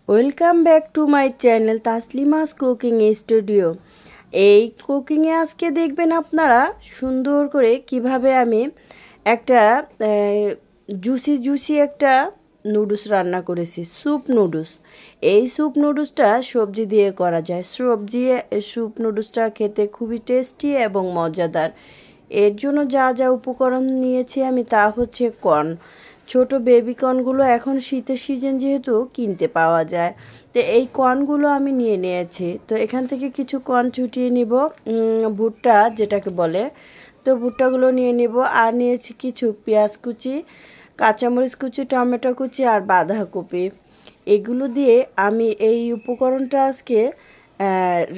Welcome back to my channel Taslima's cooking studio. এই কুকিংয়ে আজকে দেখবেন আপনারা সুন্দর করে কিভাবে আমি একটা জুসি একটা নুডলস রান্না করেছি, স্যুপ নুডলস। এই স্যুপ নুডলসটা সবজি দিয়ে করা যায়। স্যুপ নুডলসটা খেতে খুবই টেস্টি এবং মজাদার। এর জন্য যা যা উপকরণ নিয়েছি আমি তা হচ্ছে কর্ন। ছোট বেবি কর্নগুলো এখন শীতের সিজন যেহেতু কিনতে পাওয়া যায়, তো এই কর্নগুলো আমি নিয়ে নিয়েছি। তো এখান থেকে কিছু কর্ন ছুটিয়ে নিব, ভুট্টা যেটাকে বলে। তো ভুট্টাগুলো নিয়ে নিব। আর নিয়েছি কিছু পেঁয়াজ কুচি, কাঁচামরিচ কুচি, টমেটো কুচি আর বাঁধাকপি। এগুলো দিয়ে আমি এই উপকরণটা আজকে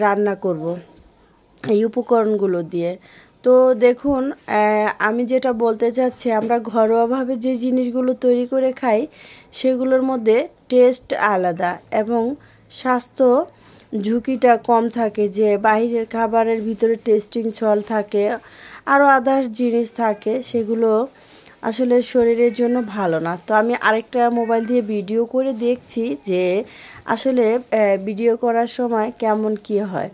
রান্না করব, এই উপকরণগুলো দিয়ে। তো দেখুন, আমি যেটা বলতে চাচ্ছি, আমরা ঘরোয়াভাবে যে জিনিসগুলো তৈরি করে খাই সেগুলোর মধ্যে টেস্ট আলাদা এবং স্বাস্থ্য ঝুঁকিটা কম থাকে। যে বাইরের খাবারের ভিতরে টেস্টিং সল্ট থাকে, আরও আদার্স জিনিস থাকে, সেগুলো আসলে শরীরের জন্য ভালো না। তো আমি আরেকটা মোবাইল দিয়ে ভিডিও করে দেখছি যে আসলে ভিডিও করার সময় কেমন কি হয়।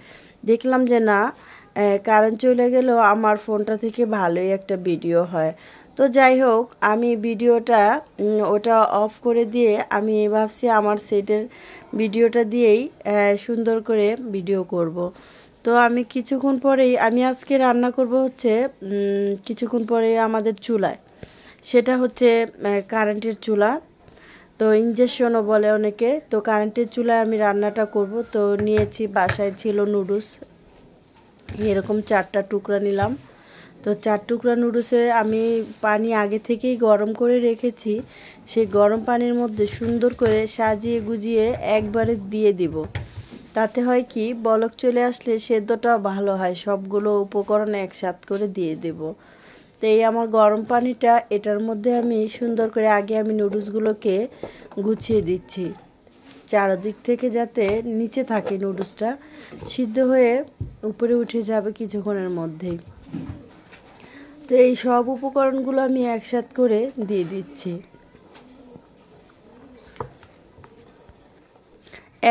দেখলাম যে না, কারেন্ট চলে গেলেও আমার ফোনটা থেকে ভালোই একটা ভিডিও হয়। তো যাই হোক, আমি ভিডিওটা ওটা অফ করে দিয়ে আমি ভাবছি আমার সেটের ভিডিওটা দিয়েই সুন্দর করে ভিডিও করব। তো আমি কিছুক্ষণ পরেই আমি আজকে রান্না করব হচ্ছে কিছুক্ষণ পরে আমাদের চুলায়, সেটা হচ্ছে কারেন্টের চুলা, তো ইঞ্জেকশনও বলে অনেকে। তো কারেন্টের চুলায় আমি রান্নাটা করব। তো নিয়েছি, বাসায় ছিল নুডলস, এরকম 4টা টুকরা নিলাম। তো 4 টুকরা নুডলসে আমি পানি আগে থেকেই গরম করে রেখেছি। সেই গরম পানির মধ্যে সুন্দর করে সাজিয়ে গুজিয়ে একবারে দিয়ে দিব। তাতে হয় কি, বলক চলে আসলে সেদ্ধটাও ভালো হয়। সবগুলো উপকরণ একসাথ করে দিয়ে দেব। তো এই আমার গরম পানিটা, এটার মধ্যে আমি সুন্দর করে আগে আমি নুডলসগুলোকে গুছিয়ে দিচ্ছি, চারদিক থেকে যাতে নিচে থাকে, নুডলসটা সিদ্ধ হয়ে উপরে উঠে যাবে কিছুক্ষণের মধ্যেই। তো এই সব উপকরণগুলো আমি একসাথ করে দিয়ে দিচ্ছি।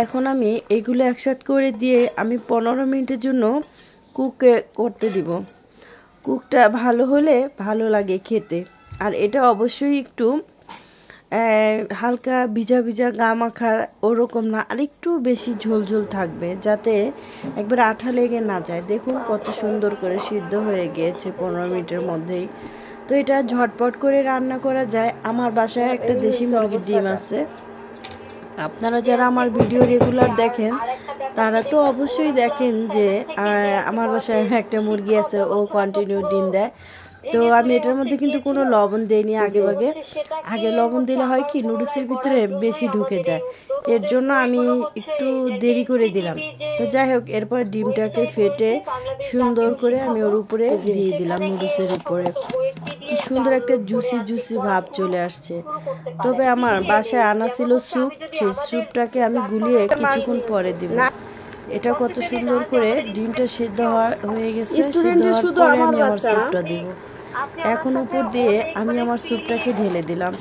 এখন আমি এগুলো একসাথ করে দিয়ে আমি 15 মিনিটের জন্য কুক করতে দিব। কুকটা ভালো হলে ভালো লাগে খেতে। আর এটা অবশ্যই একটু হালকা ভিজা ভিজা গা মাখা ওরকম না, আর একটু বেশি ঝোল ঝোল থাকবে, যাতে একবার আঠা লেগে না যায়। দেখুন কত সুন্দর করে সিদ্ধ হয়ে গিয়েছে 15 মিনিটের মধ্যেই। তো এটা ঝটপট করে রান্না করা যায়। আমার বাসায় একটা দেশি মুরগির ডিম আছে। আপনারা যারা আমার ভিডিও রেগুলার দেখেন তারা তো অবশ্যই দেখেন যে আমার বাসায় একটা মুরগি আছে, ও কন্টিনিউ ডিম দেয়। তো আমি এটার মধ্যে কিন্তু কোনো লবণ দেইনি আগে লবণ দিলে হয় কি, নুডলসের ভিতরে বেশি ঢুকে যায়। এর জন্য আমি একটু দেরি করে দিলাম। তো যাই হোক, এরপর ডিমটাকে ফেটে সুন্দর করে আমি ওর উপরে দিয়ে দিলাম, নুডলসের উপরে। কি সুন্দর একটা জুসি ভাব চলে আসছে। তবে আমার বাসায় আনা ছিল স্যুপ, সেই স্যুপটাকে আমি গুলিয়ে কিছুক্ষণ পরে দিব। এটা কত সুন্দর করে ডিমটা সিদ্ধ হয়ে গেছে। সিদ্ধ হওয়ার পরে আমি আমার স্যুপটা দিব। এখন উপর দিয়ে আমি আমার স্যুপটাকে ঢেলে দিলাম।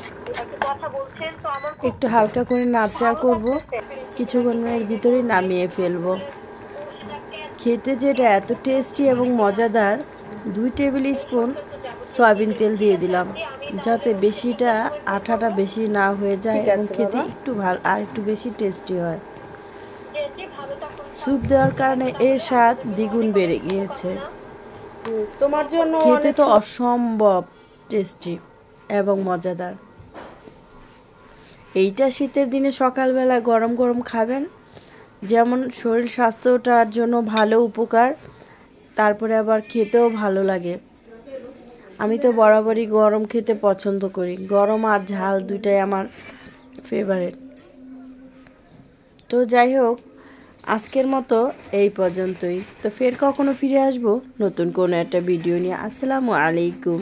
একটু হালকা করে নাড়াচাড়া করব, কিছুক্ষণের ভিতরেই নামিয়ে ফেলবো। খেতে যেটা এত টেস্টি এবং মজাদার, 2 টেবিল স্পুন সয়াবিন তেল দিয়ে দিলাম, যাতে বেশিটা আঠাটা বেশি না হয়ে যায় এবং খেতে একটু ভালো আর একটু বেশি টেস্টি হয়। স্যুপ দেওয়ার কারণে এর স্বাদ দ্বিগুণ বেড়ে গিয়েছে। তোমার জন্য খেতে তো অসম্ভব টেস্টি এবং মজাদার। এইটা শীতের দিনে সকালবেলা গরম গরম খাবেন, যেমন শরীর স্বাস্থ্যটার জন্য ভালো উপকার, তারপরে আবার খেতেও ভালো লাগে। আমি তো বরাবরই গরম খেতে পছন্দ করি, গরম আর ঝাল দুইটাই আমার ফেভারিট। তো যাই হোক, আজকের মতো এই পর্যন্তই। তো ফের কখনো ফিরে আসবো নতুন কোনো একটা ভিডিও নিয়ে। আসসালামু আলাইকুম।